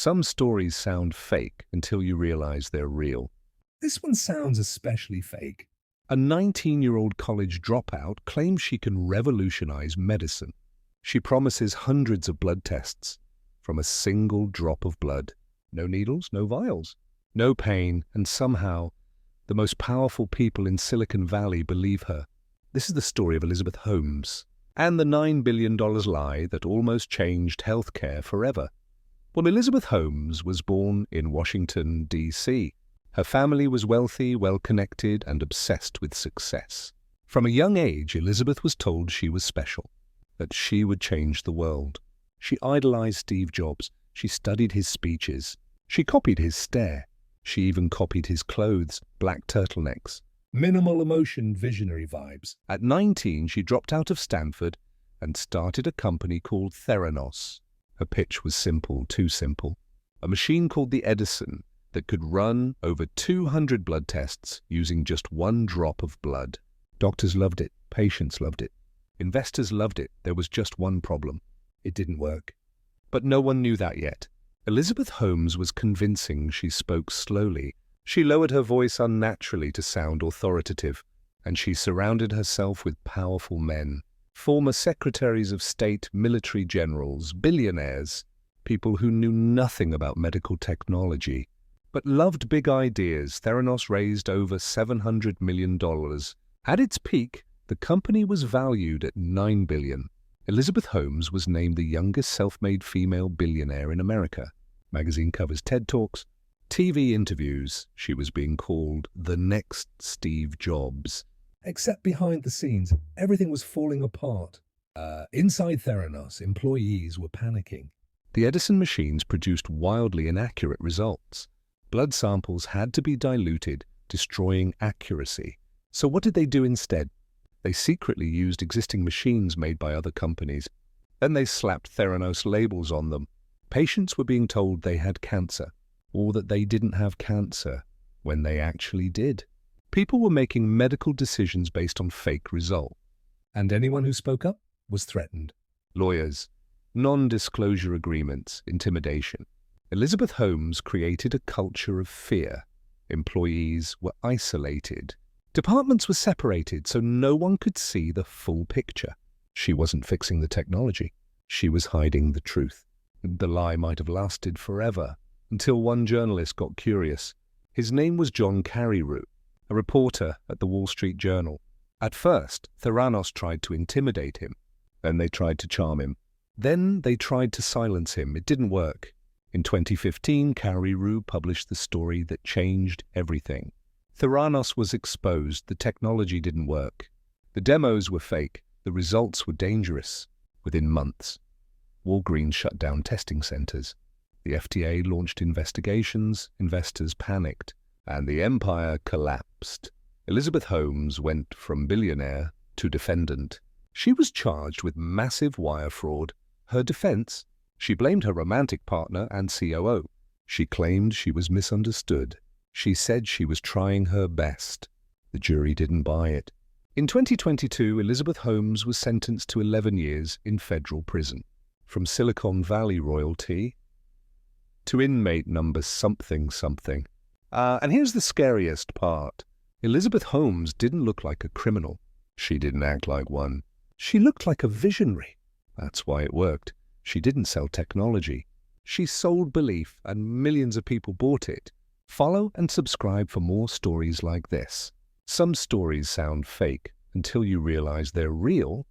Some stories sound fake until you realize they're real. This one sounds especially fake. A 19-year-old college dropout claims she can revolutionize medicine. She promises hundreds of blood tests from a single drop of blood. No needles, no vials, no pain, and somehow the most powerful people in Silicon Valley believe her. This is the story of Elizabeth Holmes and the $9 billion lie that almost changed healthcare forever. Well, Elizabeth Holmes was born in Washington, D.C. Her family was wealthy, well-connected, and obsessed with success. From a young age, Elizabeth was told she was special, that she would change the world. She idolized Steve Jobs. She studied his speeches. She copied his stare. She even copied his clothes, black turtlenecks. Minimal emotion, visionary vibes. At 19, she dropped out of Stanford and started a company called Theranos. Her pitch was simple, too simple. A machine called the Edison that could run over 200 blood tests using just one drop of blood. Doctors loved it. Patients loved it. Investors loved it. There was just one problem. It didn't work. But no one knew that yet. Elizabeth Holmes was convincing. She spoke slowly. She lowered her voice unnaturally to sound authoritative, and she surrounded herself with powerful men. Former secretaries of state, military generals, billionaires, people who knew nothing about medical technology, but loved big ideas. Theranos raised over $700 million. At its peak, the company was valued at $9 billion. Elizabeth Holmes was named the youngest self-made female billionaire in America. Magazine covers, TED Talks, TV interviews. She was being called the next Steve Jobs. Except behind the scenes, everything was falling apart. Inside Theranos, employees were panicking. The Edison machines produced wildly inaccurate results. Blood samples had to be diluted, destroying accuracy. So what did they do instead? They secretly used existing machines made by other companies. Then they slapped Theranos labels on them. Patients were being told they had cancer, or that they didn't have cancer, when they actually did. People were making medical decisions based on fake results. And anyone who spoke up was threatened. Lawyers, non-disclosure agreements, intimidation. Elizabeth Holmes created a culture of fear. Employees were isolated. Departments were separated so no one could see the full picture. She wasn't fixing the technology. She was hiding the truth. The lie might have lasted forever, until one journalist got curious. His name was John Carreyrou, a reporter at the Wall Street Journal. At first, Theranos tried to intimidate him. Then they tried to charm him. Then they tried to silence him. It didn't work. In 2015, Carreyrou published the story that changed everything. Theranos was exposed. The technology didn't work. The demos were fake. The results were dangerous. Within months, Walgreens shut down testing centers. The FDA launched investigations. Investors panicked, and the empire collapsed. Elizabeth Holmes went from billionaire to defendant. She was charged with massive wire fraud. Her defense? She blamed her romantic partner and COO. She claimed she was misunderstood. She said she was trying her best. The jury didn't buy it. In 2022, Elizabeth Holmes was sentenced to 11 years in federal prison. From Silicon Valley royalty to inmate number something something. And here's the scariest part. Elizabeth Holmes didn't look like a criminal. She didn't act like one. She looked like a visionary. That's why it worked. She didn't sell technology. She sold belief, and millions of people bought it. Follow and subscribe for more stories like this. Some stories sound fake until you realize they're real.